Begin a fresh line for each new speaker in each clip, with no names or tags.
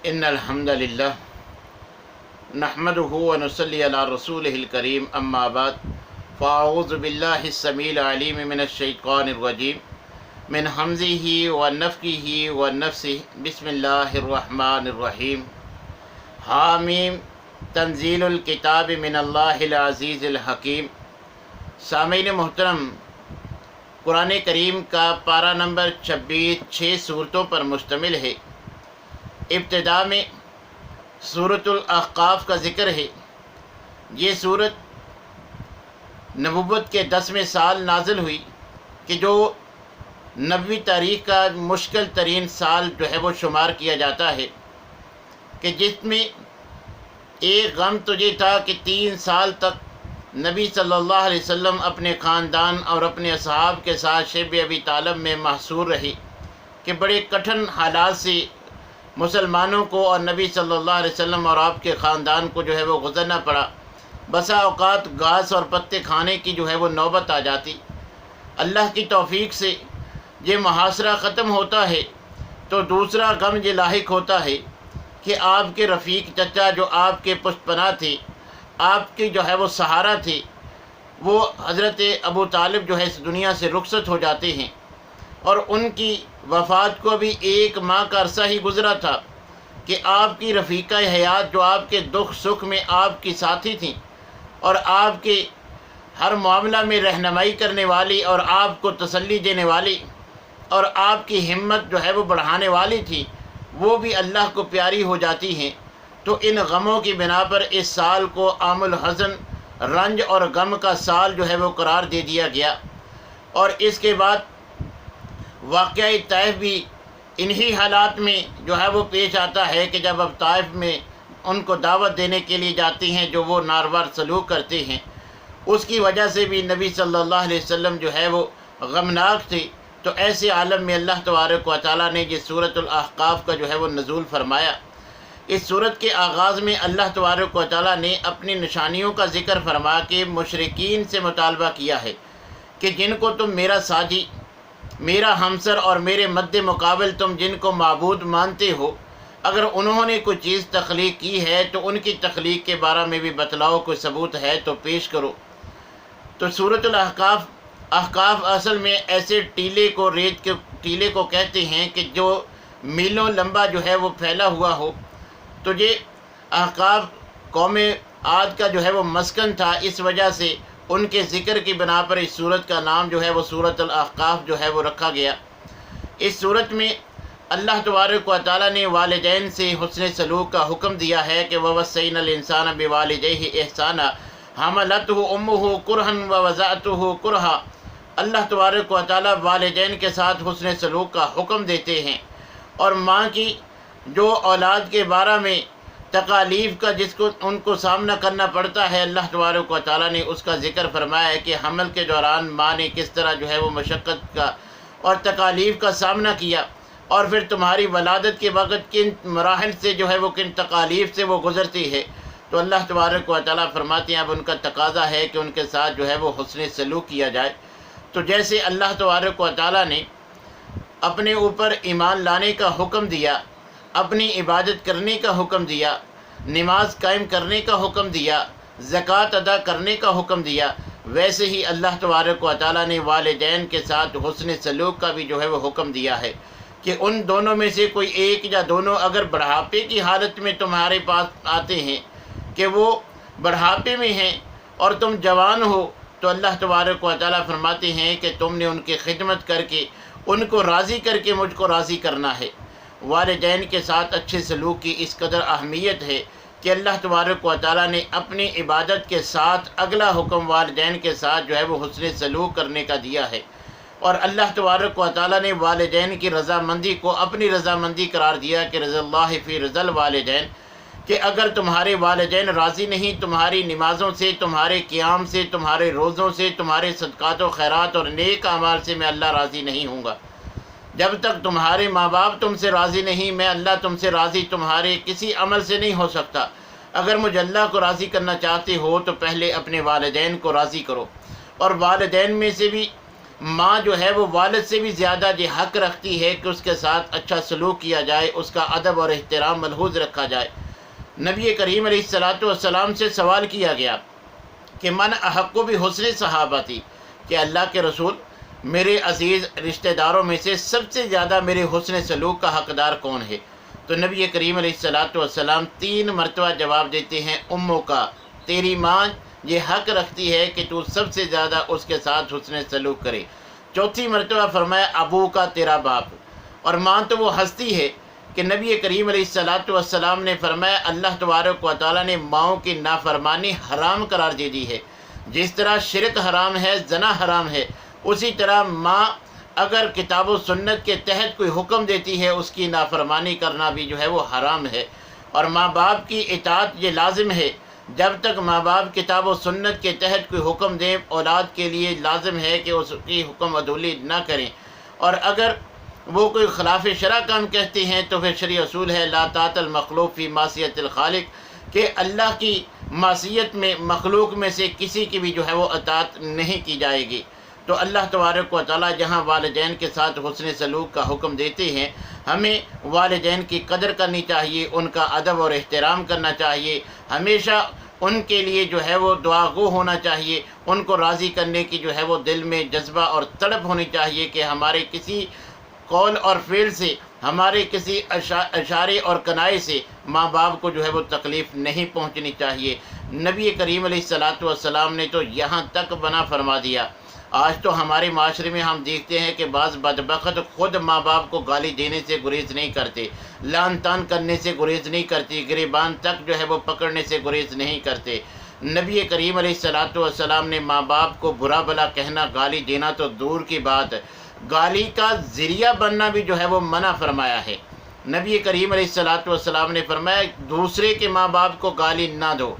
ان الحمد للہ نحمدہ ونصلی علی رسولہ الکریم اما بعد فاعوذ باللہ السمیع العلیم من الشیطان الرجیم من حمزہ ونفخہ ونفثہ بسم اللہ الرحمن الرحیم حامیم تنزیل الکتاب من اللہ العزیز الحکیم۔ سامعین محترم، قرآن کریم کا پارہ نمبر 26 6 صورتوں پر مشتمل ہے۔ ابتدا میں سورۃ الاحقاف کا ذکر ہے۔ یہ سورت نبوت کے 10ویں سال نازل ہوئی کہ جو نبوی تاریخ کا مشکل ترین سال جو ہے وہ شمار کیا جاتا ہے، کہ جس میں ایک غم تو یہ تھا کہ 3 سال تک نبی صلی اللہ علیہ وسلم اپنے خاندان اور اپنے اصحاب کے ساتھ شیب ابی طالب میں محصور رہی، کہ بڑے کٹھن حالات سے مسلمانوں کو اور نبی صلی اللہ علیہ وسلم اور آپ کے خاندان کو جو ہے وہ گزرنا پڑا۔ بسا اوقات گھاس اور پتے کھانے کی جو ہے وہ نوبت آ جاتی۔ اللہ کی توفیق سے یہ محاصرہ ختم ہوتا ہے تو دوسرا غم یہ لاحق ہوتا ہے کہ آپ کے رفیق چچا جو آپ کے پشت پناہ تھے، آپ کی جو ہے وہ سہارا تھے، وہ حضرت ابو طالب جو ہے اس دنیا سے رخصت ہو جاتے ہیں، اور ان کی وفات کو بھی 1 ماہ کا عرصہ ہی گزرا تھا کہ آپ کی رفیقہ حیات جو آپ کے دکھ سکھ میں آپ کی ساتھی تھیں اور آپ کے ہر معاملہ میں رہنمائی کرنے والی اور آپ کو تسلی دینے والی اور آپ کی ہمت جو ہے وہ بڑھانے والی تھی، وہ بھی اللہ کو پیاری ہو جاتی ہیں۔ تو ان غموں کی بنا پر اس سال کو عام الحزن، رنج اور غم کا سال جو ہے وہ قرار دے دیا گیا۔ اور اس کے بعد واقعہ طائف بھی انہی حالات میں جو ہے وہ پیش آتا ہے کہ جب اب طائف میں ان کو دعوت دینے کے لیے جاتی ہیں جو وہ ناروار سلوک کرتے ہیں، اس کی وجہ سے بھی نبی صلی اللہ علیہ وسلم جو ہے وہ غمناک تھے۔ تو ایسے عالم میں اللہ تبارک و تعالیٰ نے یہ سورۃ الاحقاف کا جو ہے وہ نزول فرمایا۔ اس سورت کے آغاز میں اللہ تبارک و تعالیٰ نے اپنی نشانیوں کا ذکر فرما کے مشرکین سے مطالبہ کیا ہے کہ جن کو تم میرا ساجی، میرا ہمسر اور میرے مد مقابل تم جن کو معبود مانتے ہو، اگر انہوں نے کوئی چیز تخلیق کی ہے تو ان کی تخلیق کے بارے میں بھی بتلاؤ، کوئی ثبوت ہے تو پیش کرو۔ تو سورۃ احقاف اصل میں ایسے ٹیلے کو، ریت کے ٹیلے کو کہتے ہیں کہ جو میلوں لمبا جو ہے وہ پھیلا ہوا ہو۔ تو یہ احقاف قوم عاد کا جو ہے وہ مسکن تھا، اس وجہ سے ان کے ذکر کی بنا پر اس سورت کا نام جو ہے وہ سورۃ الاحقاف جو ہے وہ رکھا گیا۔ اس سورت میں اللہ تبارک و تعالیٰ نے والدین سے حسن سلوک کا حکم دیا ہے کہ وَوَصَّيْنَا الْإِنسَانَ بِوَالِدَيْهِ إِحْسَانًا حَمَلَتْهُ أُمُّهُ كُرْهًا وَوَضَعَتْهُ كُرْهًا۔ اللہ تبارک و تعالیٰ والدین کے ساتھ حسن سلوک کا حکم دیتے ہیں، اور ماں کی جو اولاد کے بارے میں تکالیف کا جس کو ان کو سامنا کرنا پڑتا ہے، اللہ تبارک و تعالیٰ نے اس کا ذکر فرمایا ہے کہ حمل کے دوران ماں نے کس طرح جو ہے وہ مشقت کا اور تکالیف کا سامنا کیا، اور پھر تمہاری ولادت کے وقت کن مراحل سے جو ہے وہ کن تکالیف سے وہ گزرتی ہے۔ تو اللہ تبارک و تعالیٰ فرماتے ہیں اب ان کا تقاضا ہے کہ ان کے ساتھ جو ہے وہ حسن سلوک کیا جائے۔ تو جیسے اللہ تبارک و تعالیٰ نے اپنے اوپر ایمان لانے کا حکم دیا، اپنی عبادت کرنے کا حکم دیا، نماز قائم کرنے کا حکم دیا، زکوٰۃ ادا کرنے کا حکم دیا، ویسے ہی اللہ تبارک و تعالیٰ نے والدین کے ساتھ حسن سلوک کا بھی جو ہے وہ حکم دیا ہے کہ ان دونوں میں سے کوئی ایک یا دونوں اگر بڑھاپے کی حالت میں تمہارے پاس آتے ہیں، کہ وہ بڑھاپے میں ہیں اور تم جوان ہو، تو اللہ تبارک و تعالیٰ فرماتے ہیں کہ تم نے ان کی خدمت کر کے ان کو راضی کر کے مجھ کو راضی کرنا ہے۔ والدین کے ساتھ اچھے سلوک کی اس قدر اہمیت ہے کہ اللہ تبارک و تعالیٰ نے اپنی عبادت کے ساتھ اگلا حکم والدین کے ساتھ جو ہے وہ حسن سلوک کرنے کا دیا ہے، اور اللہ تبارک و تعالیٰ نے والدین کی رضامندی کو اپنی رضامندی قرار دیا کہ رضی اللہ فی رضا الوالدین، کہ اگر تمہارے والدین راضی نہیں تمہاری نمازوں سے، تمہارے قیام سے، تمہارے روزوں سے، تمہارے صدقات و خیرات اور نیک اعمال سے، میں اللہ راضی نہیں ہوں گا۔ جب تک تمہارے ماں باپ تم سے راضی نہیں، میں اللہ تم سے راضی تمہارے کسی عمل سے نہیں ہو سکتا۔ اگر مجھے اللہ کو راضی کرنا چاہتے ہو تو پہلے اپنے والدین کو راضی کرو، اور والدین میں سے بھی ماں جو ہے وہ والد سے بھی زیادہ یہ حق رکھتی ہے کہ اس کے ساتھ اچھا سلوک کیا جائے، اس کا ادب اور احترام ملحوظ رکھا جائے۔ نبی کریم علیہ السلام سے سوال کیا گیا کہ من احق بحسن صحابتی، کہ اللہ کے رسول میرے عزیز رشتہ داروں میں سے سب سے زیادہ میرے حسن سلوک کا حقدار کون ہے؟ تو نبی کریم علیہ السلام 3 مرتبہ جواب دیتے ہیں، اموں کا، تیری ماں یہ حق رکھتی ہے کہ تو سب سے زیادہ اس کے ساتھ حسن سلوک کرے۔ چوتھی مرتبہ فرمایا ابو کا، تیرا باپ۔ اور ماں تو وہ ہستی ہے کہ نبی کریم علیہ السلام نے فرمایا اللہ تبارک و تعالیٰ نے ماؤں کی نافرمانی حرام قرار دے دی ہے۔ جس طرح شرک حرام ہے، زنا حرام ہے، اسی طرح ماں اگر کتاب و سنت کے تحت کوئی حکم دیتی ہے اس کی نافرمانی کرنا بھی جو ہے وہ حرام ہے۔ اور ماں باپ کی اطاعت یہ لازم ہے، جب تک ماں باپ کتاب و سنت کے تحت کوئی حکم دیں اولاد کے لیے لازم ہے کہ اس کی حکم عدولی نہ کریں، اور اگر وہ کوئی خلاف شرع کام کہتے ہیں تو پھر شرعی اصول ہے لا طاعت المخلوق فی معصیت الخالق، کہ اللہ کی معصیت میں مخلوق میں سے کسی کی بھی جو ہے وہ اطاعت نہیں کی جائے گی۔ تو اللہ تبارک و تعالیٰ جہاں والدین کے ساتھ حسن سلوک کا حکم دیتے ہیں، ہمیں والدین کی قدر کرنی چاہیے، ان کا ادب اور احترام کرنا چاہیے، ہمیشہ ان کے لیے جو ہے وہ دعا گو ہونا چاہیے، ان کو راضی کرنے کی جو ہے وہ دل میں جذبہ اور تڑپ ہونی چاہیے کہ ہمارے کسی قول اور فعل سے، ہمارے کسی اشارے اور کنائے سے ماں باپ کو جو ہے وہ تکلیف نہیں پہنچنی چاہیے۔ نبی کریم علیہ السلام نے تو یہاں تک بنا فرما دیا۔ آج تو ہمارے معاشرے میں ہم دیکھتے ہیں کہ بعض بدبخت خود ماں باپ کو گالی دینے سے گریز نہیں کرتے، لعن طعن کرنے سے گریز نہیں کرتے، گریبان تک جو ہے وہ پکڑنے سے گریز نہیں کرتے۔ نبی کریم علیہ السلام نے ماں باپ کو برا بلا کہنا، گالی دینا تو دور کی بات، گالی کا ذریعہ بننا بھی جو ہے وہ منع فرمایا ہے۔ نبی کریم علیہ السلام نے فرمایا دوسرے کے ماں باپ کو گالی نہ دو،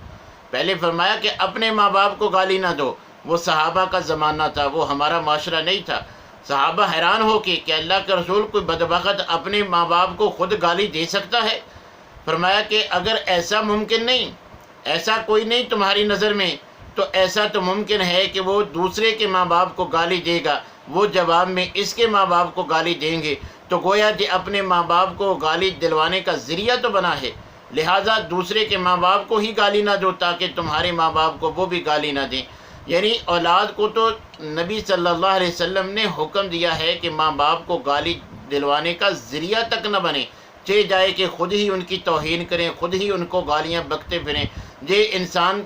پہلے فرمایا کہ اپنے ماں باپ کو گالی نہ دو۔ وہ صحابہ کا زمانہ تھا، وہ ہمارا معاشرہ نہیں تھا۔ صحابہ حیران ہو کے کہ اللہ کے رسول کوئی بدبخت اپنے ماں باپ کو خود گالی دے سکتا ہے؟ فرمایا کہ اگر ایسا ممکن نہیں، ایسا کوئی نہیں تمہاری نظر میں، تو ایسا تو ممکن ہے کہ وہ دوسرے کے ماں باپ کو گالی دے گا، وہ جواب میں اس کے ماں باپ کو گالی دیں گے، تو گویا کہ اپنے ماں باپ کو گالی دلوانے کا ذریعہ تو بنا ہے، لہٰذا دوسرے کے ماں باپ کو ہی گالی نہ دو تاکہ تمہارے ماں باپ کو وہ بھی گالی نہ دیں۔ یعنی اولاد کو تو نبی صلی اللہ علیہ وسلم نے حکم دیا ہے کہ ماں باپ کو گالی دلوانے کا ذریعہ تک نہ بنے، چاہے جائے کہ خود ہی ان کی توہین کریں، خود ہی ان کو گالیاں بکتے پھریں۔ یہ انسان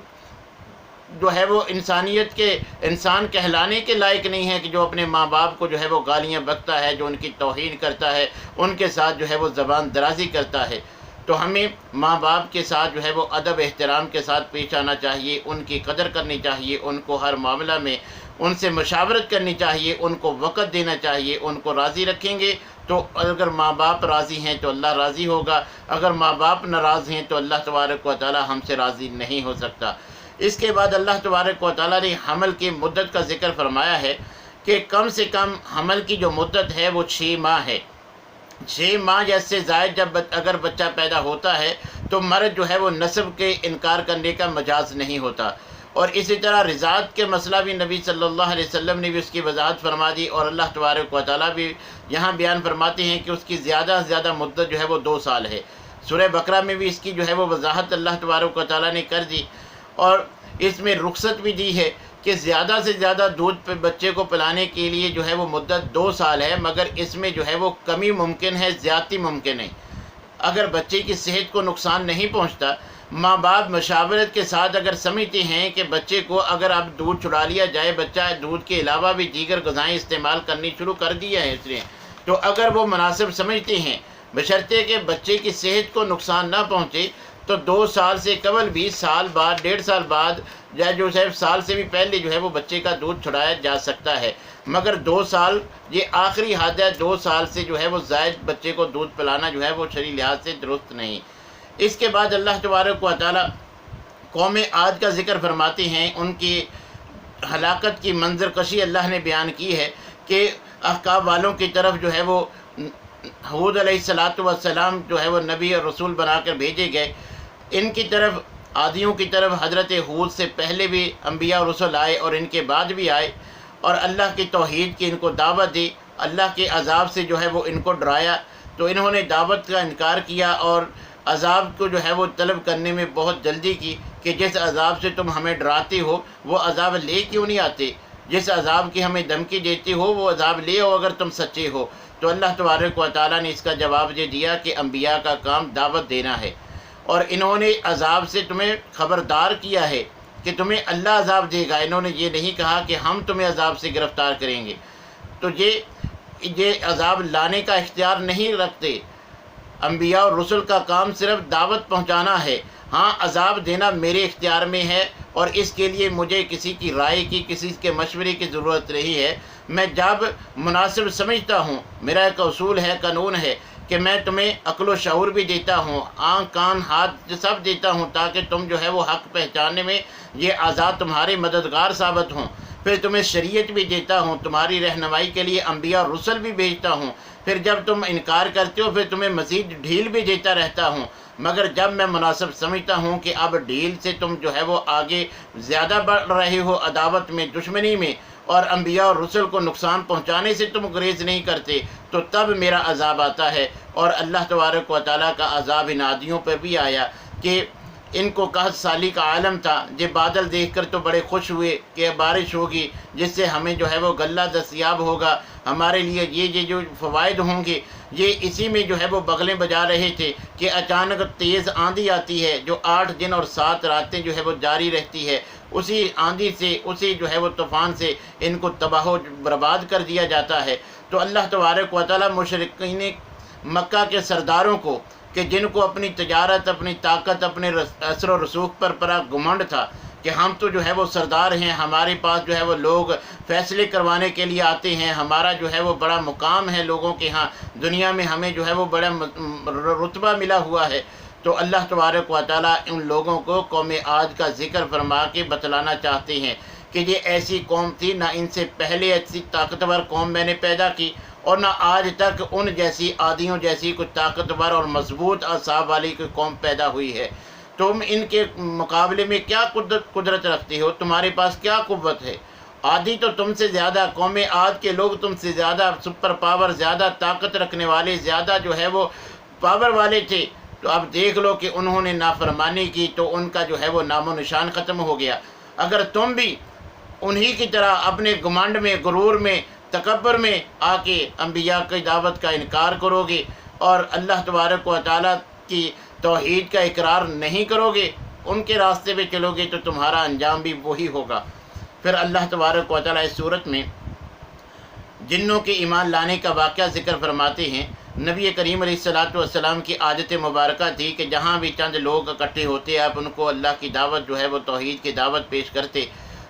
جو ہے وہ انسانیت کے انسان کہلانے کے لائق نہیں ہے کہ جو اپنے ماں باپ کو جو ہے وہ گالیاں بکتا ہے، جو ان کی توہین کرتا ہے، ان کے ساتھ جو ہے وہ زبان درازی کرتا ہے۔ تو ہمیں ماں باپ کے ساتھ جو ہے وہ ادب احترام کے ساتھ پیش آنا چاہیے، ان کی قدر کرنی چاہیے، ان کو ہر معاملہ میں ان سے مشاورت کرنی چاہیے، ان کو وقت دینا چاہیے، ان کو راضی رکھیں گے تو اگر ماں باپ راضی ہیں تو اللہ راضی ہوگا، اگر ماں باپ ناراض ہیں تو اللہ تبارک و تعالی ہم سے راضی نہیں ہو سکتا۔ اس کے بعد اللہ تبارک و تعالی نے حمل کی مدت کا ذکر فرمایا ہے کہ کم سے کم حمل کی جو مدت ہے وہ 6 ماہ ہے۔ 6 ماہ یا اس سے زائد جب اگر بچہ پیدا ہوتا ہے تو مرد جو ہے وہ نسب کے انکار کرنے کا مجاز نہیں ہوتا۔ اور اسی طرح رضاعت کے مسئلہ بھی نبی صلی اللہ علیہ وسلم نے بھی اس کی وضاحت فرما دی، اور اللہ تبارک و تعالیٰ بھی یہاں بیان فرماتے ہیں کہ اس کی زیادہ سے زیادہ مدت جو ہے وہ 2 سال ہے۔ سورہ بقرہ میں بھی اس کی جو ہے وہ وضاحت اللہ تبارک و تعالیٰ نے کر دی، اور اس میں رخصت بھی دی ہے کہ زیادہ سے زیادہ دودھ پہ بچے کو پلانے کے لیے جو ہے وہ مدت 2 سال ہے، مگر اس میں جو ہے وہ کمی ممکن ہے، زیادتی ممکن ہے۔ اگر بچے کی صحت کو نقصان نہیں پہنچتا، ماں باپ مشاورت کے ساتھ اگر سمجھتے ہیں کہ بچے کو اگر اب دودھ چھڑا لیا جائے، بچہ دودھ کے علاوہ بھی دیگر غذائیں استعمال کرنی شروع کر دیا ہے اس نے، تو اگر وہ مناسب سمجھتے ہیں بشرطے کہ بچے کی صحت کو نقصان نہ پہنچے، تو 2 سال سے قبل بھی سال بعد 1.5 سال بعد یا جو ہے سال سے بھی پہلے جو ہے وہ بچے کا دودھ چھڑایا جا سکتا ہے، مگر 2 سال یہ آخری حد ہے۔ 2 سال سے جو ہے وہ زائد بچے کو دودھ پلانا جو ہے وہ شرعی لحاظ سے درست نہیں۔ اس کے بعد اللہ تبارک و تعالیٰ قوم عاد کا ذکر فرماتے ہیں، ان کی ہلاکت کی منظر کشی اللہ نے بیان کی ہے کہ احقاف والوں کی طرف جو ہے وہ حود علیہ السلام جو ہے وہ نبی اور رسول بنا کر بھیجے گئے، ان کی طرف عادیوں کی طرف حضرت حود سے پہلے بھی انبیاء اور رسول آئے اور ان کے بعد بھی آئے، اور اللہ کی توحید کی ان کو دعوت دی، اللہ کے عذاب سے جو ہے وہ ان کو ڈرایا، تو انہوں نے دعوت کا انکار کیا اور عذاب کو جو ہے وہ طلب کرنے میں بہت جلدی کی کہ جس عذاب سے تم ہمیں ڈراتے ہو وہ عذاب لے کیوں نہیں آتے، جس عذاب کی ہمیں دھمکی دیتے ہو وہ عذاب لے آؤ اگر تم سچے ہو۔ تو اللہ تبارک و تعالیٰ نے اس کا جواب یہ دیا کہ انبیاء کا کام دعوت دینا ہے، اور انہوں نے عذاب سے تمہیں خبردار کیا ہے کہ تمہیں اللہ عذاب دے گا، انہوں نے یہ نہیں کہا کہ ہم تمہیں عذاب سے گرفتار کریں گے۔ تو یہ عذاب لانے کا اختیار نہیں رکھتے۔ انبیاء اور رسل کا کام صرف دعوت پہنچانا ہے، ہاں عذاب دینا میرے اختیار میں ہے، اور اس کے لیے مجھے کسی کی رائے کی، کسی کے مشورے کی ضرورت نہیں ہے۔ میں جب مناسب سمجھتا ہوں، میرا ایک اصول ہے، قانون ہے کہ میں تمہیں عقل و شعور بھی دیتا ہوں، آنکھ کان ہاتھ سب دیتا ہوں، تاکہ تم جو ہے وہ حق پہچاننے میں یہ آزاد تمہارے مددگار ثابت ہوں۔ پھر تمہیں شریعت بھی دیتا ہوں، تمہاری رہنمائی کے لیے انبیاء اور رسل بھی بھیجتا ہوں، پھر جب تم انکار کرتے ہو پھر تمہیں مزید ڈھیل بھی دیتا رہتا ہوں، مگر جب میں مناسب سمجھتا ہوں کہ اب ڈھیل سے تم جو ہے وہ آگے زیادہ بڑھ رہے ہو عداوت میں، دشمنی میں، اور انبیاء اور رسل کو نقصان پہنچانے سے تم گریز نہیں کرتے، تو تب میرا عذاب آتا ہے۔ اور اللہ تبارک و تعالیٰ کا عذاب ان عادیوں پر بھی آیا کہ ان کو 60 سالی کا عالم تھا، یہ بادل دیکھ کر تو بڑے خوش ہوئے کہ بارش ہوگی جس سے ہمیں جو ہے وہ غلہ دستیاب ہوگا، ہمارے لیے یہ جو فوائد ہوں گے، یہ اسی میں جو ہے وہ بغلیں بجا رہے تھے کہ اچانک تیز آندھی آتی ہے جو 8 دن اور 7 راتیں جو ہے وہ جاری رہتی ہے، اسی آندھی سے، اسی جو ہے وہ طوفان سے ان کو تباہ و برباد کر دیا جاتا ہے۔ تو اللہ تبارک و تعالیٰ مشرکین مکہ کے سرداروں کو، کہ جن کو اپنی تجارت، اپنی طاقت، اپنے اثر و رسوخ پر بڑا گھمنڈ تھا کہ ہم تو جو ہے وہ سردار ہیں، ہمارے پاس جو ہے وہ لوگ فیصلے کروانے کے لیے آتے ہیں، ہمارا جو ہے وہ بڑا مقام ہے لوگوں کے ہاں، دنیا میں ہمیں جو ہے وہ بڑا رتبہ ملا ہوا ہے۔ تو اللہ تبارک و تعالیٰ ان لوگوں کو قوم عاد کا ذکر فرما کے بتلانا چاہتے ہیں کہ یہ ایسی قوم تھی، نہ ان سے پہلے ایسی طاقتور قوم میں نے پیدا کی، اور نہ آج تک ان جیسی عادیوں جیسی کوئی طاقتور اور مضبوط اعصاب والی کوئی قوم پیدا ہوئی ہے۔ تم ان کے مقابلے میں کیا قدرت رکھتے ہو؟ تمہارے پاس کیا قوت ہے؟ عادی تو تم سے زیادہ، قوم عاد کے لوگ تم سے زیادہ سپر پاور، زیادہ طاقت رکھنے والے، زیادہ جو ہے وہ پاور والے تھے۔ تو اب دیکھ لو کہ انہوں نے نافرمانی کی تو ان کا جو ہے وہ نام و نشان ختم ہو گیا۔ اگر تم بھی انہی کی طرح اپنے گھمنڈ میں، غرور میں، تکبر میں آ کے انبیاء کی دعوت کا انکار کرو گے اور اللہ تبارک و تعالیٰ کی توحید کا اقرار نہیں کرو گے، ان کے راستے پہ چلو گے، تو تمہارا انجام بھی وہی ہوگا۔ پھر اللہ تبارک و تعالیٰ اس صورت میں جنوں کے ایمان لانے کا واقعہ ذکر فرماتے ہیں۔ نبی کریم علیہ الصلوۃ والسلام کی عادت مبارکہ تھی کہ جہاں بھی چند لوگ اکٹھے ہوتے آپ ان کو اللہ کی دعوت جو ہے وہ توحید کی دعوت پیش کرتے۔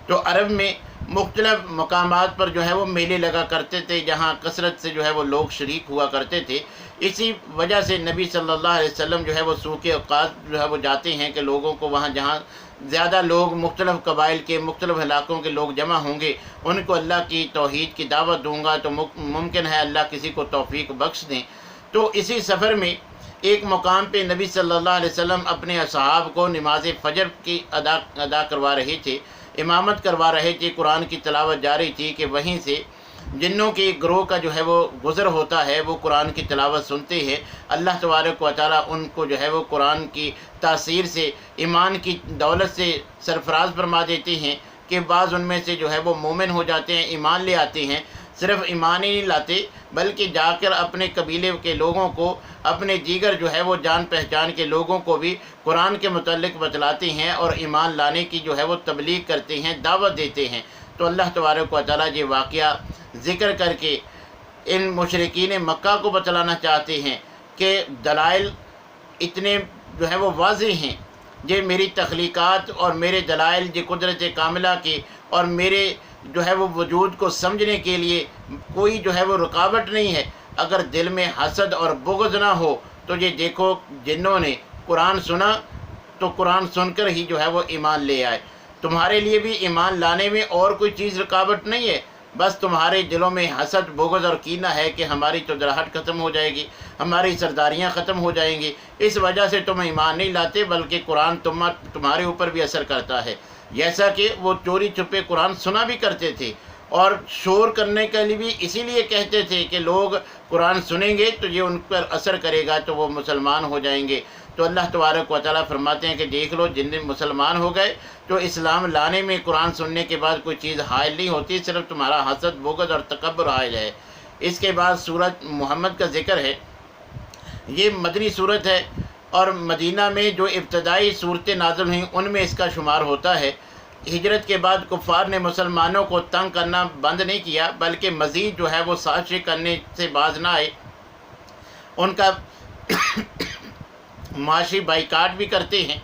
تو عرب میں مختلف مقامات پر جو ہے وہ میلے لگا کرتے تھے جہاں کثرت سے جو ہے وہ لوگ شریک ہوا کرتے تھے۔ اسی وجہ سے نبی صلی اللہ علیہ وسلم جو ہے وہ سوق اوقات جو ہے وہ جاتے ہیں کہ لوگوں کو وہاں جہاں زیادہ لوگ مختلف قبائل کے، مختلف علاقوں کے لوگ جمع ہوں گے، ان کو اللہ کی توحید کی دعوت دوں گا تو ممکن ہے اللہ کسی کو توفیق بخش دیں۔ تو اسی سفر میں ایک مقام پہ نبی صلی اللہ علیہ وسلم اپنے اصحاب کو نماز فجر کی ادا کروا رہے تھے، امامت کروا رہے تھے، قرآن کی تلاوت جاری تھی کہ وہیں سے جنوں کے گروہ کا جو ہے وہ گزر ہوتا ہے، وہ قرآن کی تلاوت سنتے ہیں۔ اللہ تبارک و تعالیٰ ان کو جو ہے وہ قرآن کی تاثیر سے، ایمان کی دولت سے سرفراز فرما دیتے ہیں کہ بعض ان میں سے جو ہے وہ مومن ہو جاتے ہیں، ایمان لے آتے ہیں۔ صرف ایمان ہی نہیں لاتے بلکہ جا کر اپنے قبیلے کے لوگوں کو، اپنے دیگر جو ہے وہ جان پہچان کے لوگوں کو بھی قرآن کے متعلق بتلاتے ہیں اور ایمان لانے کی جو ہے وہ تبلیغ کرتے ہیں، دعوت دیتے ہیں۔ تو اللہ تبارک و تعالیٰ یہ واقعہ ذکر کر کے ان مشرکین مکہ کو بتلانا چاہتے ہیں کہ دلائل اتنے جو ہے وہ واضح ہیں، یہ میری تخلیقات اور میرے دلائل، یہ قدرت کاملہ کے اور میرے جو ہے وہ وجود کو سمجھنے کے لیے کوئی جو ہے وہ رکاوٹ نہیں ہے۔ اگر دل میں حسد اور بغض نہ ہو تو یہ دیکھو جنوں نے قرآن سنا تو قرآن سن کر ہی جو ہے وہ ایمان لے آئے۔ تمہارے لیے بھی ایمان لانے میں اور کوئی چیز رکاوٹ نہیں ہے، بس تمہارے دلوں میں حسد، بغض اور کینہ ہے کہ ہماری چودراہٹ ختم ہو جائے گی، ہماری سرداریاں ختم ہو جائیں گی، اس وجہ سے تم ایمان نہیں لاتے، بلکہ قرآن تمہارے اوپر بھی اثر کرتا ہے۔ جیسا کہ وہ چوری چھپے قرآن سنا بھی کرتے تھے اور شور کرنے کے لیے بھی اسی لیے کہتے تھے کہ لوگ قرآن سنیں گے تو یہ ان پر اثر کرے گا تو وہ مسلمان ہو جائیں گے۔ تو اللہ تبارک و تعالیٰ فرماتے ہیں کہ دیکھ لو، جن دن مسلمان ہو گئے تو اسلام لانے میں قرآن سننے کے بعد کوئی چیز حائل نہیں ہوتی، صرف تمہارا حسد، بغض اور تکبر حائل ہے۔ اس کے بعد سورۃ محمد کا ذکر ہے۔ یہ مدنی صورت ہے اور مدینہ میں جو ابتدائی صورتیں نازل ہوئیں ان میں اس کا شمار ہوتا ہے۔ ہجرت کے بعد کفار نے مسلمانوں کو تنگ کرنا بند نہیں کیا، بلکہ مزید جو ہے وہ سازشیں کرنے سے باز نہ آئے، ان کا معاشی بائیکاٹ بھی کرتے ہیں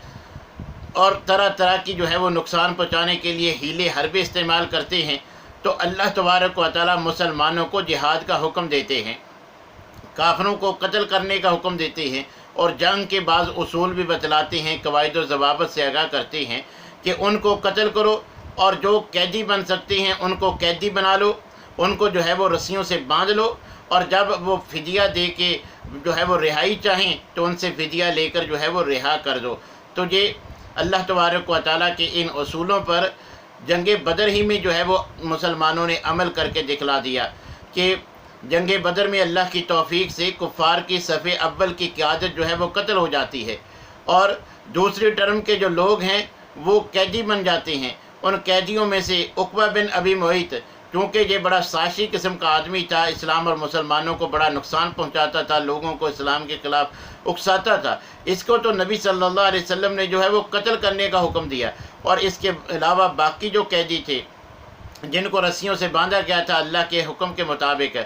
اور طرح طرح کی جو ہے وہ نقصان پہنچانے کے لیے ہیلے حربے استعمال کرتے ہیں۔ تو اللہ تبارک و تعالیٰ مسلمانوں کو جہاد کا حکم دیتے ہیں، کافروں کو قتل کرنے کا حکم دیتے ہیں، اور جنگ کے بعض اصول بھی بتلاتے ہیں، قواعد و ضوابط سے آگاہ کرتے ہیں کہ ان کو قتل کرو، اور جو قیدی بن سکتے ہیں ان کو قیدی بنا لو، ان کو جو ہے وہ رسیوں سے باندھ لو، اور جب وہ فدیہ دے کے جو ہے وہ رہائی چاہیں تو ان سے فدیہ لے کر جو ہے وہ رہا کر دو۔ تو یہ اللہ تبارک و تعالیٰ کے ان اصولوں پر جنگ بدر ہی میں جو ہے وہ مسلمانوں نے عمل کر کے دکھلا دیا کہ جنگ بدر میں اللہ کی توفیق سے کفار کی صف اول کی قیادت جو ہے وہ قتل ہو جاتی ہے، اور دوسری ٹرم کے جو لوگ ہیں وہ قیدی بن جاتے ہیں۔ ان قیدیوں میں سے عقبہ بن ابی معیط، کیونکہ یہ بڑا سازشی قسم کا آدمی تھا، اسلام اور مسلمانوں کو بڑا نقصان پہنچاتا تھا، لوگوں کو اسلام کے خلاف اکساتا تھا، اس کو تو نبی صلی اللہ علیہ وسلم نے جو ہے وہ قتل کرنے کا حکم دیا۔ اور اس کے علاوہ باقی جو قیدی تھے جن کو رسیوں سے باندھا گیا تھا اللہ کے حکم کے مطابق،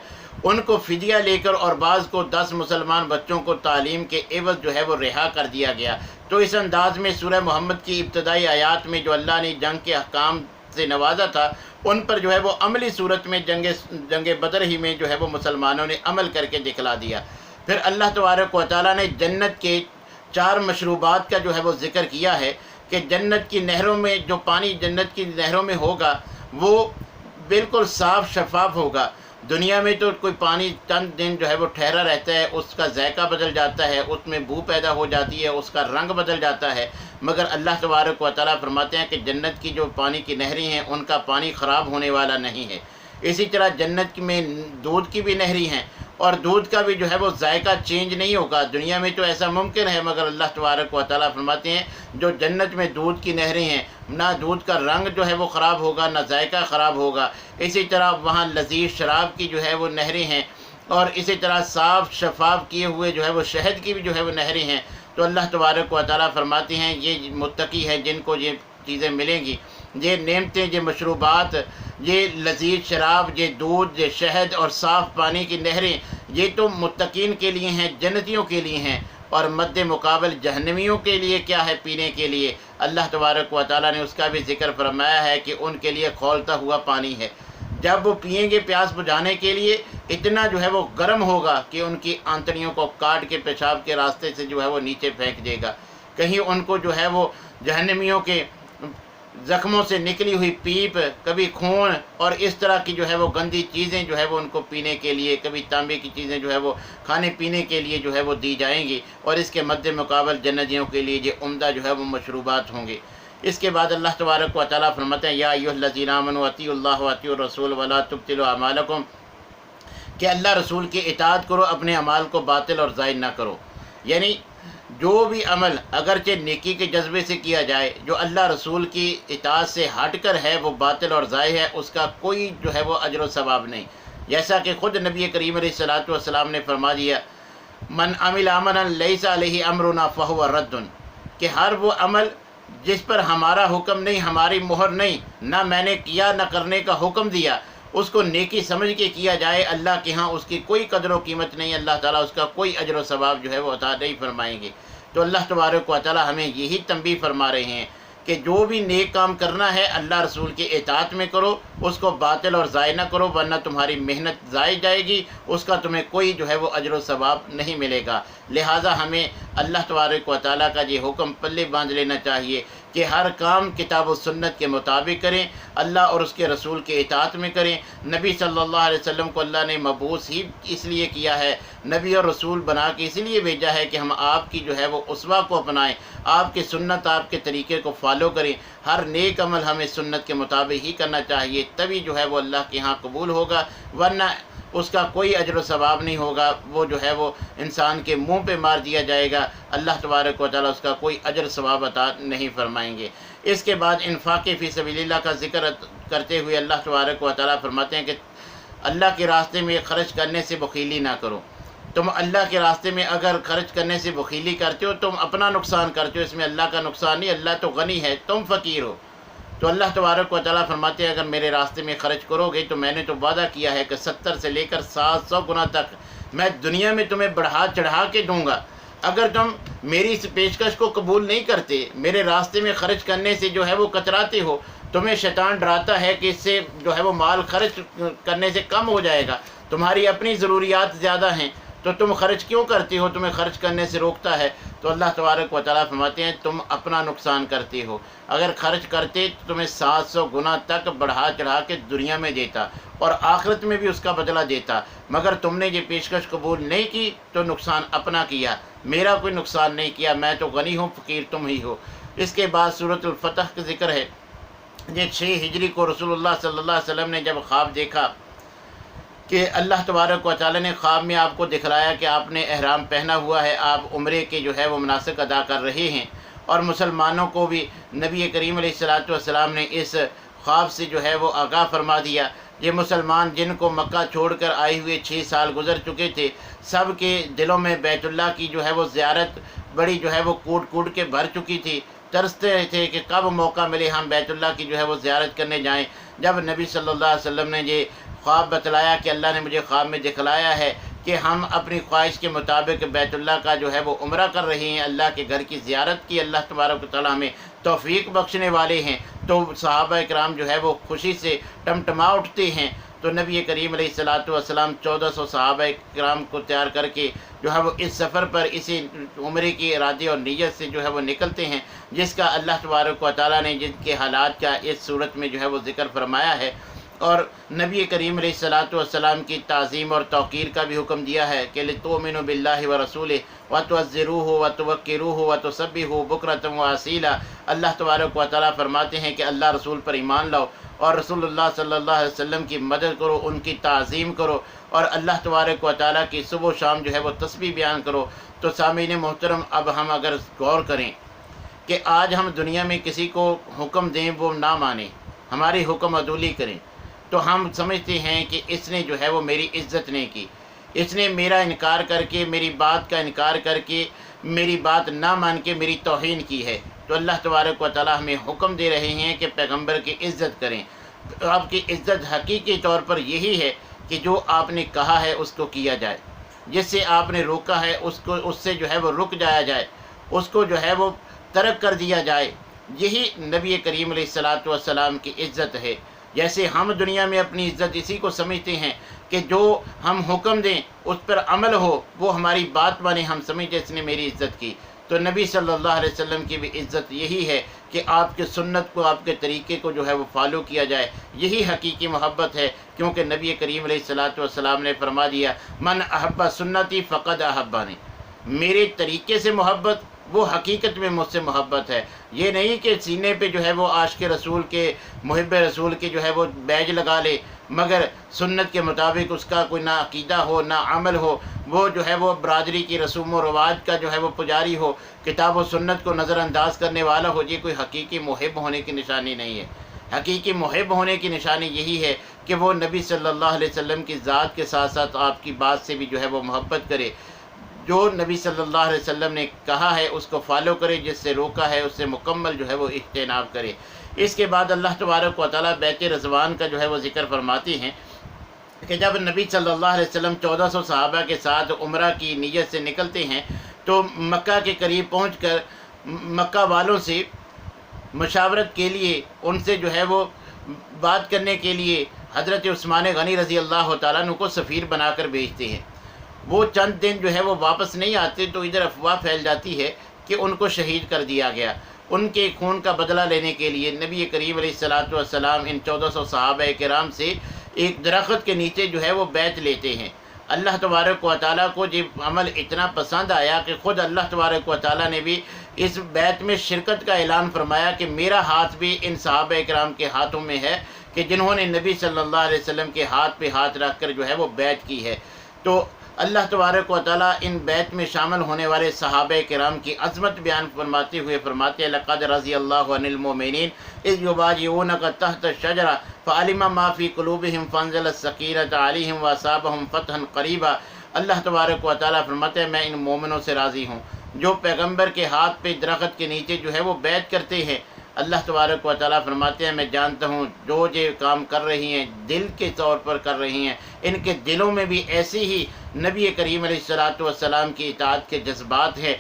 ان کو فدیہ لے کر اور بعض کو 10 مسلمان بچوں کو تعلیم کے عوض جو ہے وہ رہا کر دیا گیا۔ تو اس انداز میں سورہ محمد کی ابتدائی آیات میں جو اللہ نے جنگ کے احکام سے نوازا تھا ان پر جو ہے وہ عملی صورت میں جنگ بدر ہی میں جو ہے وہ مسلمانوں نے عمل کر کے دکھلا دیا۔ پھر اللہ تبارک و تعالیٰ نے جنت کے 4 مشروبات کا جو ہے وہ ذکر کیا ہے کہ جنت کی نہروں میں جو پانی جنت کی نہروں میں ہوگا وہ بالکل صاف شفاف ہوگا۔ دنیا میں تو کوئی پانی چند دن جو ہے وہ ٹھہرا رہتا ہے، اس کا ذائقہ بدل جاتا ہے، اس میں بو پیدا ہو جاتی ہے، اس کا رنگ بدل جاتا ہے، مگر اللہ تبارک و تعالیٰ فرماتے ہیں کہ جنت کی جو پانی کی نہریں ہیں ان کا پانی خراب ہونے والا نہیں ہے۔ اسی طرح جنت میں دودھ کی بھی نہری ہیں، اور دودھ کا بھی جو ہے وہ ذائقہ چینج نہیں ہوگا۔ دنیا میں تو ایسا ممکن ہے، مگر اللہ تبارک و تعالیٰ فرماتے ہیں جو جنت میں دودھ کی نہریں ہیں، نہ دودھ کا رنگ جو ہے وہ خراب ہوگا، نہ ذائقہ خراب ہوگا۔ اسی طرح وہاں لذیذ شراب کی جو ہے وہ نہریں ہیں، اور اسی طرح صاف شفاف کیے ہوئے جو ہے وہ شہد کی بھی جو ہے وہ نہریں ہیں۔ تو اللہ تبارک و تعالیٰ فرماتے ہیں یہ متقی ہے جن کو یہ چیزیں ملیں گی، یہ نعمتیں، یہ مشروبات، یہ لذیذ شراب، یہ دودھ، یہ شہد اور صاف پانی کی نہریں، یہ تو متقین کے لیے ہیں، جنتیوں کے لیے ہیں۔ اور مد مقابل جہنمیوں کے لیے کیا ہے پینے کے لیے؟ اللہ تبارک و تعالیٰ نے اس کا بھی ذکر فرمایا ہے کہ ان کے لیے کھولتا ہوا پانی ہے، جب وہ پئیں گے پیاس بجھانے کے لیے اتنا جو ہے وہ گرم ہوگا کہ ان کی آنتڑیوں کو کاٹ کے پیشاب کے راستے سے جو ہے وہ نیچے پھینک دے گا۔ کہیں ان کو جو ہے وہ جہنمیوں کے زخموں سے نکلی ہوئی پیپ، کبھی خون اور اس طرح کی جو ہے وہ گندی چیزیں جو ہے وہ ان کو پینے کے لیے، کبھی تانبے کی چیزیں جو ہے وہ کھانے پینے کے لیے جو ہے وہ دی جائیں گی، اور اس کے مد مقابل جنتیوں کے لیے یہ عمدہ جو ہے وہ مشروبات ہوں گے۔ اس کے بعد اللہ تبارک و تعالیٰ فرماتے ہیں یا ایھا الذین آمنوا اطیعوا اللہ واطیعوا الرسول ولا تبطلوا اعمالکم، کہ اللہ رسول کی اطاعت کرو، اپنے اعمال کو باطل اور ضائع نہ کرو۔ یعنی جو بھی عمل اگرچہ نیکی کے جذبے سے کیا جائے، جو اللہ رسول کی اطاعت سے ہٹ کر ہے وہ باطل اور ضائع ہے، اس کا کوئی جو ہے وہ اجر و ثواب نہیں۔ جیسا کہ خود نبی کریم علیہ الصلوۃ والسلام نے فرما دیا من عمل عملا لیس علیہ امرنا فہو رد، کہ ہر وہ عمل جس پر ہمارا حکم نہیں، ہماری مہر نہیں، نہ میں نے کیا نہ کرنے کا حکم دیا، اس کو نیکی سمجھ کے کیا جائے، اللہ کے ہاں اس کی کوئی قدر و قیمت نہیں، اللہ تعالیٰ اس کا کوئی اجر و ثواب جو ہے وہ عطا نہیں فرمائیں گے۔ تو اللہ تبارک و تعالیٰ ہمیں یہی تنبیہ فرما رہے ہیں کہ جو بھی نیک کام کرنا ہے اللہ رسول کے اطاعت میں کرو، اس کو باطل اور ضائع نہ کرو، ورنہ تمہاری محنت ضائع جائے گی، اس کا تمہیں کوئی جو ہے وہ اجر و ثواب نہیں ملے گا۔ لہٰذا ہمیں اللہ تبارک و تعالیٰ کا یہ حکم پلے باندھ لینا چاہیے کہ ہر کام کتاب و سنت کے مطابق کریں، اللہ اور اس کے رسول کے اطاعت میں کریں۔ نبی صلی اللہ علیہ وسلم کو اللہ نے مبعوث ہی اس لیے کیا ہے، نبی اور رسول بنا کے اس لیے بھیجا ہے کہ ہم آپ کی جو ہے وہ اسوہ کو اپنائیں، آپ کی سنت، آپ کے طریقے کو فالو کریں۔ ہر نیک عمل ہمیں سنت کے مطابق ہی کرنا چاہیے، تبھی جو ہے وہ اللہ کے ہاں قبول ہوگا، ورنہ اس کا کوئی اجر و ثواب نہیں ہوگا، وہ جو ہے وہ انسان کے منہ پہ مار دیا جائے گا، اللہ تبارک و تعالیٰ اس کا کوئی اجر ثواب عطا نہیں فرمائیں گے۔ اس کے بعد انفاق فی سبیل اللہ کا ذکر کرتے ہوئے اللہ تبارک و تعالیٰ فرماتے ہیں کہ اللہ کے راستے میں خرچ کرنے سے بخیلی نہ کرو۔ تم اللہ کے راستے میں اگر خرچ کرنے سے بخیلی کرتے ہو، تم اپنا نقصان کرتے ہو، اس میں اللہ کا نقصان نہیں، اللہ تو غنی ہے، تم فقیر ہو۔ تو اللہ تبارک و تعالیٰ فرماتے ہیں اگر میرے راستے میں خرچ کرو گے تو میں نے تو وعدہ کیا ہے کہ 70 سے لے کر 700 گنا تک میں دنیا میں تمہیں بڑھا چڑھا کے دوں گا۔ اگر تم میری اس پیشکش کو قبول نہیں کرتے، میرے راستے میں خرچ کرنے سے جو ہے وہ کتراتے ہو، تمہیں شیطان ڈراتا ہے کہ اس سے جو ہے وہ مال خرچ کرنے سے کم ہو جائے گا، تمہاری اپنی ضروریات زیادہ ہیں تو تم خرچ کیوں کرتے ہو، تمہیں خرچ کرنے سے روکتا ہے۔ تو اللہ تبارک و تعالیٰ فرماتے ہیں تم اپنا نقصان کرتے ہو، اگر خرچ کرتے تو تمہیں 700 گنا تک بڑھا چڑھا کے دنیا میں دیتا اور آخرت میں بھی اس کا بدلہ دیتا، مگر تم نے یہ پیشکش قبول نہیں کی تو نقصان اپنا کیا، میرا کوئی نقصان نہیں کیا، میں تو غنی ہوں، فقیر تم ہی ہو۔ اس کے بعد سورۃ الفتح کا ذکر ہے۔ یہ 6 ہجری کو رسول اللہ صلی اللہ علیہ وسلم نے جب خواب دیکھا کہ اللہ تبارک و تعالیٰ نے خواب میں آپ کو دکھلایا کہ آپ نے احرام پہنا ہوا ہے، آپ عمرے کے جو ہے وہ مناسک ادا کر رہے ہیں، اور مسلمانوں کو بھی نبی کریم علیہ الصلوۃ والسلام نے اس خواب سے جو ہے وہ آگاہ فرما دیا۔ یہ مسلمان جن کو مکہ چھوڑ کر آئے ہوئے 6 سال گزر چکے تھے، سب کے دلوں میں بیت اللہ کی جو ہے وہ زیارت بڑی جو ہے وہ کوٹ کوٹ کے بھر چکی تھی، ترستے تھے کہ کب موقع ملے ہم بیت اللہ کی جو ہے وہ زیارت کرنے جائیں۔ جب نبی صلی اللہ علیہ وسلم نے یہ خواب بتلایا کہ اللہ نے مجھے خواب میں دکھلایا ہے کہ ہم اپنی خواہش کے مطابق بیت اللہ کا جو ہے وہ عمرہ کر رہے ہیں، اللہ کے گھر کی زیارت کی، اللہ تبارک و تعالیٰ ہمیں توفیق بخشنے والے ہیں، تو صحابہ اکرام جو ہے وہ خوشی سے ٹمٹما اٹھتے ہیں۔ تو نبی کریم علیہ الصلوۃ والسلام 1400 صحابہ اکرام کو تیار کر کے جو ہے وہ اس سفر پر اسی عمرے کی ارادے اور نیت سے جو ہے وہ نکلتے ہیں، جس کا اللہ تبارک و تعالیٰ نے جن کے حالات کا اس صورت میں جو ہے وہ ذکر فرمایا ہے، اور نبی کریم علیہ الصلوۃ والسلام کی تعظیم اور توقیر کا بھی حکم دیا ہے کہ لِتُؤْمِنُوا بِاللَّهِ وَرَسُولِهِ وَتُعَزِّرُوهُ وَتُوَقِّرُوهُ وَتُسَبِّحُوهُ بُكْرَةً وَأَصِيلًا۔ اللہ تبارک و تعالیٰ فرماتے ہیں کہ اللہ رسول پر ایمان لاؤ اور رسول اللہ صلی اللہ علیہ وسلم کی مدد کرو، ان کی تعظیم کرو، اور اللہ تبارک و تعالیٰ کی صبح و شام جو ہے وہ تسبیح بیان کرو۔ تو سامعین محترم، اب ہم اگر غور کریں کہ آج ہم دنیا میں کسی کو حکم دیں وہ نہ مانیں، ہماری حکم عدولی کریں، تو ہم سمجھتے ہیں کہ اس نے جو ہے وہ میری عزت نہیں کی، اس نے میرا انکار کر کے، میری بات کا انکار کر کے، میری بات نہ مان کے میری توہین کی ہے۔ تو اللہ تبارک و تعالیٰ ہمیں حکم دے رہے ہیں کہ پیغمبر کی عزت کریں۔ آپ کی عزت حقیقی طور پر یہی ہے کہ جو آپ نے کہا ہے اس کو کیا جائے، جس سے آپ نے روکا ہے اس سے جو ہے وہ رک جایا جائے، اس کو جو ہے وہ ترک کر دیا جائے۔ یہی نبی کریم علیہ الصلوۃ والسلام کی عزت ہے۔ جیسے ہم دنیا میں اپنی عزت اسی کو سمجھتے ہیں کہ جو ہم حکم دیں اس پر عمل ہو، وہ ہماری بات مانے، ہم سمجھتے اس نے میری عزت کی۔ تو نبی صلی اللہ علیہ وسلم کی بھی عزت یہی ہے کہ آپ کے سنت کو، آپ کے طریقے کو جو ہے وہ فالو کیا جائے، یہی حقیقی محبت ہے، کیونکہ نبی کریم علیہ الصلوۃ والسلام نے فرما دیا من احب سنتی فقد احبانی، میرے طریقے سے محبت وہ حقیقت میں مجھ سے محبت ہے۔ یہ نہیں کہ سینے پہ جو ہے وہ عاشق رسول کے، محب رسول کے جو ہے وہ بیج لگا لے، مگر سنت کے مطابق اس کا کوئی نہ عقیدہ ہو نہ عمل ہو، وہ جو ہے وہ برادری کی رسوم و رواج کا جو ہے وہ پجاری ہو، کتاب و سنت کو نظر انداز کرنے والا ہو۔ یہ کوئی حقیقی محب ہونے کی نشانی نہیں ہے۔ حقیقی محب ہونے کی نشانی یہی ہے کہ وہ نبی صلی اللہ علیہ وسلم کی ذات کے ساتھ ساتھ آپ کی بات سے بھی جو ہے وہ محبت کرے، جو نبی صلی اللہ علیہ وسلم نے کہا ہے اس کو فالو کرے، جس سے روکا ہے اس سے مکمل جو ہے وہ اجتناب کرے۔ اس کے بعد اللہ تبارک و تعالیٰ بیت رضوان کا جو ہے وہ ذکر فرماتی ہیں کہ جب نبی صلی اللہ علیہ وسلم 1400 صحابہ کے ساتھ عمرہ کی نیت سے نکلتے ہیں تو مکہ کے قریب پہنچ کر مکہ والوں سے مشاورت کے لیے، ان سے جو ہے وہ بات کرنے کے لیے حضرت عثمان غنی رضی اللہ تعالیٰ عنہ کو سفیر بنا کر بھیجتے ہیں۔ وہ چند دن جو ہے وہ واپس نہیں آتے تو ادھر افواہ پھیل جاتی ہے کہ ان کو شہید کر دیا گیا۔ ان کے خون کا بدلہ لینے کے لیے نبی کریم علیہ الصلوۃ والسلام ان 1400 صحابہ کرام سے ایک درخت کے نیچے جو ہے وہ بیعت لیتے ہیں۔ اللہ تبارک و تعالیٰ کو یہ عمل اتنا پسند آیا کہ خود اللہ تبارک و تعالیٰ نے بھی اس بیعت میں شرکت کا اعلان فرمایا کہ میرا ہاتھ بھی ان صحابہ کرام کے ہاتھوں میں ہے کہ جنہوں نے نبی صلی اللہ علیہ وسلم کے ہاتھ پہ ہاتھ رکھ کر جو ہے وہ بیعت کی ہے۔ تو اللہ تبارک و تعالیٰ ان بیعت میں شامل ہونے والے صحابہ کرام کی عظمت بیان فرماتے ہوئے فرماتے ہیں لقد رضی اللہ عن المؤمنین اذ یبایعونک تحت الشجرہ فعلم ما فی قلوبہم فانزل السکینۃ علیہم واصابہم فتحا قریبا۔ اللہ تبارک و تعالیٰ فرماتے ہیں میں ان مومنوں سے راضی ہوں جو پیغمبر کے ہاتھ پہ درخت کے نیچے جو ہے وہ بیعت کرتے ہیں۔ اللہ تبارک و تعالیٰ فرماتے ہیں میں جانتا ہوں جو یہ کام کر رہی ہیں دل کے طور پر کر رہی ہیں، ان کے دلوں میں بھی ایسی ہی نبی کریم علیہ الصلوۃ والسلام کی اطاعت کے جذبات ہیں،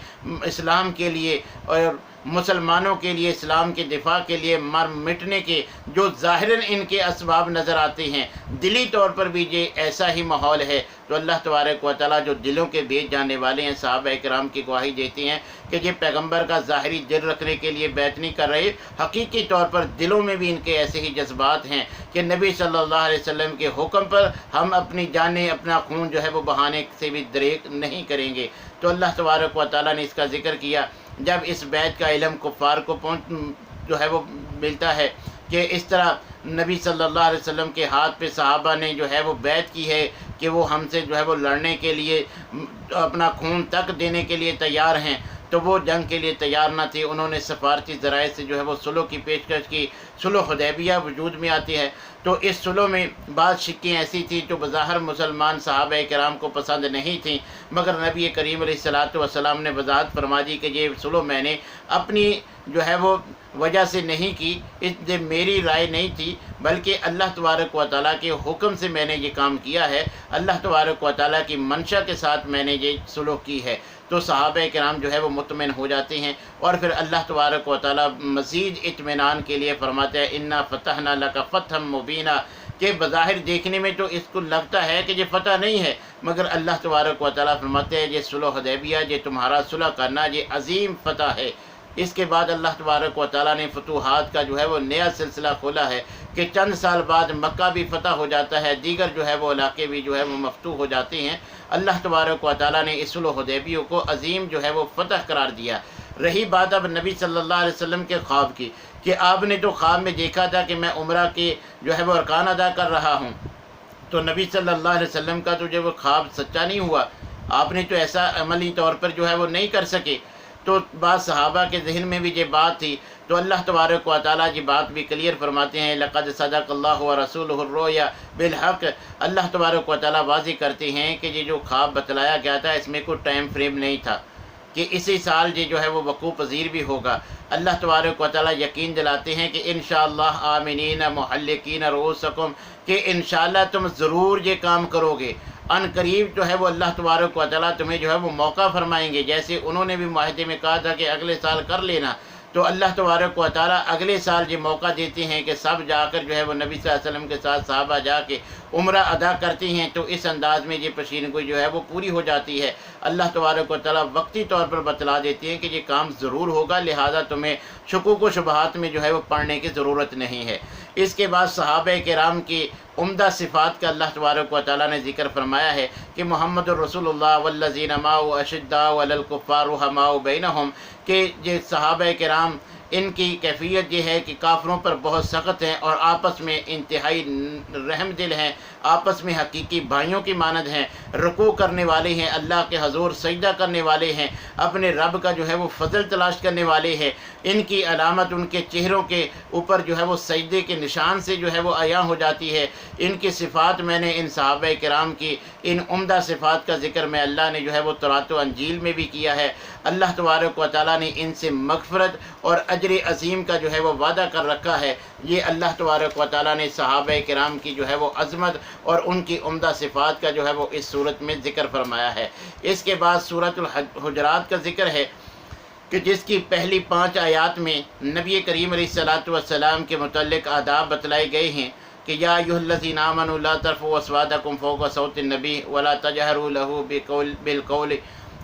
اسلام کے لیے اور مسلمانوں کے لیے، اسلام کے دفاع کے لیے مر مٹنے کے جو ظاہراً ان کے اسباب نظر آتے ہیں، دلی طور پر بھی یہ ایسا ہی ماحول ہے۔ تو اللہ تبارک و تعالیٰ جو دلوں کے بیچ جانے والے ہیں صحابہ کرام کی گواہی دیتے ہیں کہ یہ پیغمبر کا ظاہری دل رکھنے کے لیے بیعت نہیں کر رہے، حقیقی طور پر دلوں میں بھی ان کے ایسے ہی جذبات ہیں کہ نبی صلی اللہ علیہ وسلم کے حکم پر ہم اپنی جانیں اپنا خون جو ہے وہ بہانے سے بھی دریغ نہیں کریں گے۔ تو اللہ تبارک و تعالیٰ نے اس کا ذکر کیا جب اس بیعت کا علم کفار کو جو ہے وہ ملتا ہے کہ اس طرح نبی صلی اللہ علیہ وسلم کے ہاتھ پہ صحابہ نے جو ہے وہ بیعت کی ہے کہ وہ ہم سے جو ہے وہ لڑنے کے لیے اپنا خون تک دینے کے لیے تیار ہیں، تو وہ جنگ کے لیے تیار نہ تھے۔ انہوں نے سفارتی ذرائع سے جو ہے وہ صلح کی پیشکش کی، صلح حدیبیہ وجود میں آتی ہے۔ تو اس صلح میں بعض شکیں ایسی تھیں جو بظاہر مسلمان صحابہ کرام کو پسند نہیں تھیں، مگر نبی کریم علیہ الصلوۃ والسلام نے وضاحت فرما دی کہ یہ صلح میں نے اپنی جو ہے وہ وجہ سے نہیں کی، اس لیے میری رائے نہیں تھی، بلکہ اللہ تبارک و تعالیٰ کے حکم سے میں نے یہ کام کیا ہے، اللہ تبارک و تعالیٰ کی منشا کے ساتھ میں نے یہ صلح کی ہے۔ تو صحابہ کرام جو ہے وہ مطمئن ہو جاتے ہیں، اور پھر اللہ تبارک و تعالیٰ مزید اطمینان کے لیے فرماتے ہیں انا فتحنا لک فتحا مبینا، کہ بظاہر دیکھنے میں تو اس کو لگتا ہے کہ یہ فتح نہیں ہے، مگر اللہ تبارک و تعالیٰ فرماتے ہیں یہ صلح حدیبیہ، یہ تمہارا صلح کرنا یہ عظیم فتح ہے۔ اس کے بعد اللہ تبارک و تعالیٰ نے فتوحات کا جو ہے وہ نیا سلسلہ کھولا ہے کہ چند سال بعد مکہ بھی فتح ہو جاتا ہے، دیگر جو ہے وہ علاقے بھی جو ہے وہ مفتوح ہو جاتے ہیں۔ اللہ تبارک و تعالیٰ نے اس صلح حدیبیہ کو عظیم جو ہے وہ فتح قرار دیا۔ رہی بات اب نبی صلی اللہ علیہ وسلم کے خواب کی کہ آپ نے تو خواب میں دیکھا تھا کہ میں عمرہ کے جو ہے وہ ارکان ادا کر رہا ہوں، تو نبی صلی اللہ علیہ وسلم کا تو جو وہ خواب سچا نہیں ہوا، آپ نے تو ایسا عملی طور پر جو ہے وہ نہیں کر سکے۔ تو بعض صحابہ کے ذہن میں بھی یہ بات تھی، تو اللہ تبارک و تعالیٰ یہ بات بھی کلیئر فرماتے ہیں لقد صدق اللہ ورسولہ الرؤیا بالحق۔ اللہ تبارک و تعالیٰ واضح کرتے ہیں کہ یہ جو خواب بتلایا گیا تھا اس میں کوئی ٹائم فریم نہیں تھا کہ اسی سال یہ جو ہے وہ وقوع پذیر بھی ہوگا۔ اللہ تبارک و تعالیٰ یقین دلاتے ہیں کہ انشاءاللہ آمنین محلقین رؤوسکم، کہ انشاءاللہ تم ضرور یہ کام کرو گے، ان قریب جو ہے وہ اللہ تبارک و تعالیٰ تمہیں جو ہے وہ موقع فرمائیں گے، جیسے انہوں نے بھی معاہدے میں کہا تھا کہ اگلے سال کر لینا، تو اللہ تبارک و تعالیٰ اگلے سال یہ موقع دیتے ہیں کہ سب جا کر جو ہے وہ نبی صلی اللہ علیہ وسلم کے ساتھ صحابہ جا کے عمرہ ادا کرتی ہیں، تو اس انداز میں یہ پیشین گوئی جو ہے وہ پوری ہو جاتی ہے۔ اللہ تبارک و تعالیٰ وقتی طور پر بتلا دیتے ہیں کہ یہ کام ضرور ہوگا، لہذا تمہیں شکوک و شبہات میں جو ہے وہ پڑھنے کی ضرورت نہیں ہے۔ اس کے بعد صحابہ کرام کی عمدہ صفات کا اللہ تبارک و تعالیٰ نے ذکر فرمایا ہے کہ محمد الرسول اللہ والذین معہ اشداء علی الکفار رحماء بینہم، کہ یہ صحابہ کرام ان کی کیفیت یہ ہے کہ کافروں پر بہت سخت ہیں اور آپس میں انتہائی رحم دل ہیں، آپس میں حقیقی بھائیوں کی مانند ہیں، رکوع کرنے والے ہیں، اللہ کے حضور سجدہ کرنے والے ہیں، اپنے رب کا جو ہے وہ فضل تلاش کرنے والے ہیں۔ ان کی علامت ان کے چہروں کے اوپر جو ہے وہ سجدے کے نشان سے جو ہے وہ عیاں ہو جاتی ہے۔ ان کی صفات میں نے ان صحابہ کرام کی ان عمدہ صفات کا ذکر میں اللہ نے جو ہے وہ تورات و انجیل میں بھی کیا ہے۔ اللہ تبارک و تعالیٰ نے ان سے مغفرت اور اجر عظیم کا جو ہے وہ وعدہ کر رکھا ہے۔ یہ اللہ تبارک و تعالیٰ نے صحابہ کرام کی جو ہے وہ عظمت اور ان کی عمدہ صفات کا جو ہے وہ اس صورت میں ذکر فرمایا ہے۔ اس کے بعد سورۃ الحجرات کا ذکر ہے کہ جس کی پہلی 5 آیات میں نبی کریم علیہ الصلوۃ والسلام کے متعلق آداب بتلائے گئے ہیں کہ یا ایھا الذین آمنوا لا ترفعوا اصواتکم فوق صوت النبی ولا تجہروا لہ بالقول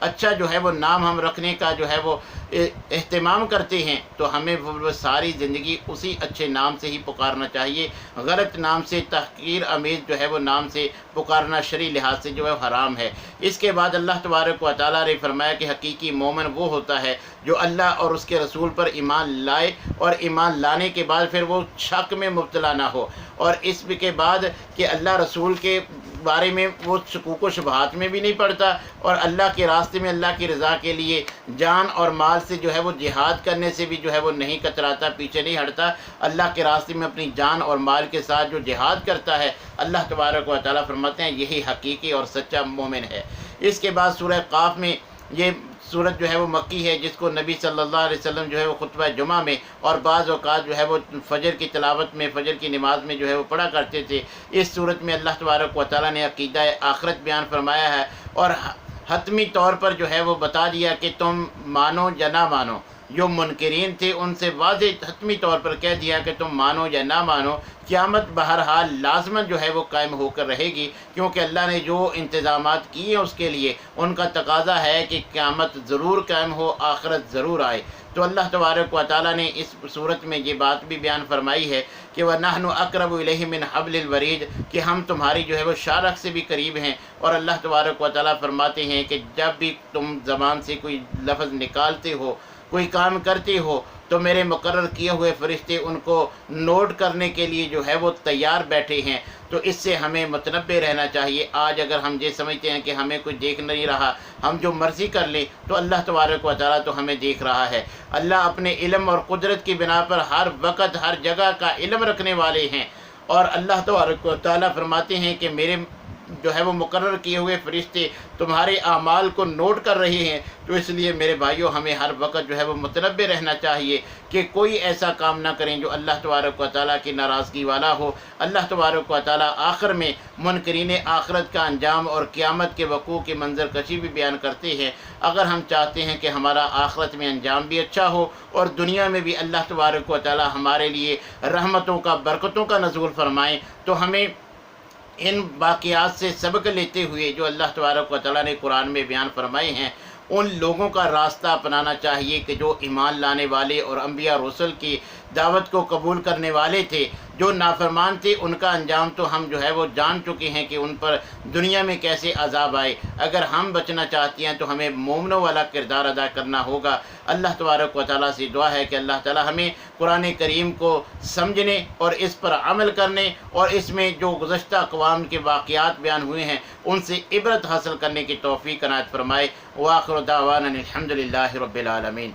اچھا جو ہے وہ نام ہم رکھنے کا جو ہے وہ اہتمام کرتے ہیں تو ہمیں وہ ساری زندگی اسی اچھے نام سے ہی پکارنا چاہیے۔ غلط نام سے، تحقیر آمیز جو ہے وہ نام سے پکارنا شرعی لحاظ سے جو ہے حرام ہے۔ اس کے بعد اللہ تبارک و تعالیٰ نے فرمایا کہ حقیقی مومن وہ ہوتا ہے جو اللہ اور اس کے رسول پر ایمان لائے، اور ایمان لانے کے بعد پھر وہ شک میں مبتلا نہ ہو، اور اس کے بعد کہ اللہ رسول کے بارے میں وہ شکوک و شبہات میں بھی نہیں پڑتا، اور اللہ کے راستے میں اللہ کی رضا کے لیے جان اور مال سے جو ہے وہ جہاد کرنے سے بھی جو ہے وہ نہیں کتراتا، پیچھے نہیں ہٹتا۔ اللہ کے راستے میں اپنی جان اور مال کے ساتھ جو جہاد کرتا ہے، اللہ تبارک و تعالیٰ فرماتے ہیں یہی حقیقی اور سچا مومن ہے۔ اس کے بعد سورہ قاف میں، یہ سورت جو ہے وہ مکی ہے، جس کو نبی صلی اللہ علیہ وسلم جو ہے وہ خطبہ جمعہ میں اور بعض اوقات جو ہے وہ فجر کی تلاوت میں، فجر کی نماز میں جو ہے وہ پڑھا کرتے تھے۔ اس سورت میں اللہ تبارک و تعالیٰ نے عقیدہ آخرت بیان فرمایا ہے، اور حتمی طور پر جو ہے وہ بتا دیا کہ تم مانو یا نہ مانو۔ جو منکرین تھے ان سے واضح حتمی طور پر کہہ دیا کہ تم مانو یا نہ مانو، قیامت بہرحال لازماً جو ہے وہ قائم ہو کر رہے گی، کیونکہ اللہ نے جو انتظامات کیے ہیں اس کے لیے ان کا تقاضا ہے کہ قیامت ضرور قائم ہو، آخرت ضرور آئے۔ تو اللہ تبارک و تعالیٰ نے اس صورت میں یہ بات بھی بیان فرمائی ہے کہ وَنَحْنُ أَقْرَبُ إِلَيْهِ مِنْ حَبْلِ الْوَرِيدِ، کہ ہم تمہاری جو ہے وہ شارخ سے بھی قریب ہیں۔ اور اللہ تبارک و تعالیٰ فرماتے ہیں کہ جب بھی تم زبان سے کوئی لفظ نکالتے ہو، کوئی کام کرتے ہو، تو میرے مقرر کیے ہوئے فرشتے ان کو نوٹ کرنے کے لیے جو ہے وہ تیار بیٹھے ہیں۔ تو اس سے ہمیں متنبہ رہنا چاہیے۔ آج اگر ہم یہ سمجھتے ہیں کہ ہمیں کوئی دیکھ نہیں رہا، ہم جو مرضی کر لیں، تو اللہ تبارک و تعالیٰ تو ہمیں دیکھ رہا ہے۔ اللہ اپنے علم اور قدرت کی بنا پر ہر وقت ہر جگہ کا علم رکھنے والے ہیں، اور اللہ تبارک و تعالیٰ فرماتے ہیں کہ میرے جو ہے وہ مقرر کیے ہوئے فرشتے تمہارے اعمال کو نوٹ کر رہے ہیں۔ تو اس لیے میرے بھائیوں، ہمیں ہر وقت جو ہے وہ متنبہ رہنا چاہیے کہ کوئی ایسا کام نہ کریں جو اللہ تبارک و تعالیٰ کی ناراضگی والا ہو۔ اللہ تبارک و تعالیٰ آخر میں منکرین آخرت کا انجام اور قیامت کے وقوع کی منظر کشی بھی بیان کرتے ہیں۔ اگر ہم چاہتے ہیں کہ ہمارا آخرت میں انجام بھی اچھا ہو اور دنیا میں بھی اللہ تبارک و تعالیٰ ہمارے لیے رحمتوں کا، برکتوں کا نزول فرمائیں، تو ہمیں ان واقعات سے سبق لیتے ہوئے جو اللہ تبارک و تعالیٰ نے قرآن میں بیان فرمائے ہیں، ان لوگوں کا راستہ اپنانا چاہیے کہ جو ایمان لانے والے اور انبیاء رسل کی دعوت کو قبول کرنے والے تھے۔ جو نافرمان تھے ان کا انجام تو ہم جو ہے وہ جان چکے ہیں کہ ان پر دنیا میں کیسے عذاب آئے۔ اگر ہم بچنا چاہتے ہیں تو ہمیں مومنوں والا کردار ادا کرنا ہوگا۔ اللہ تبارک و تعالیٰ سے دعا ہے کہ اللہ تعالیٰ ہمیں قرآن کریم کو سمجھنے اور اس پر عمل کرنے، اور اس میں جو گزشتہ اقوام کے واقعات بیان ہوئے ہیں ان سے عبرت حاصل کرنے کی توفیق عنایت فرمائے۔ وآخر دعوانا الحمد للہ رب العالمین۔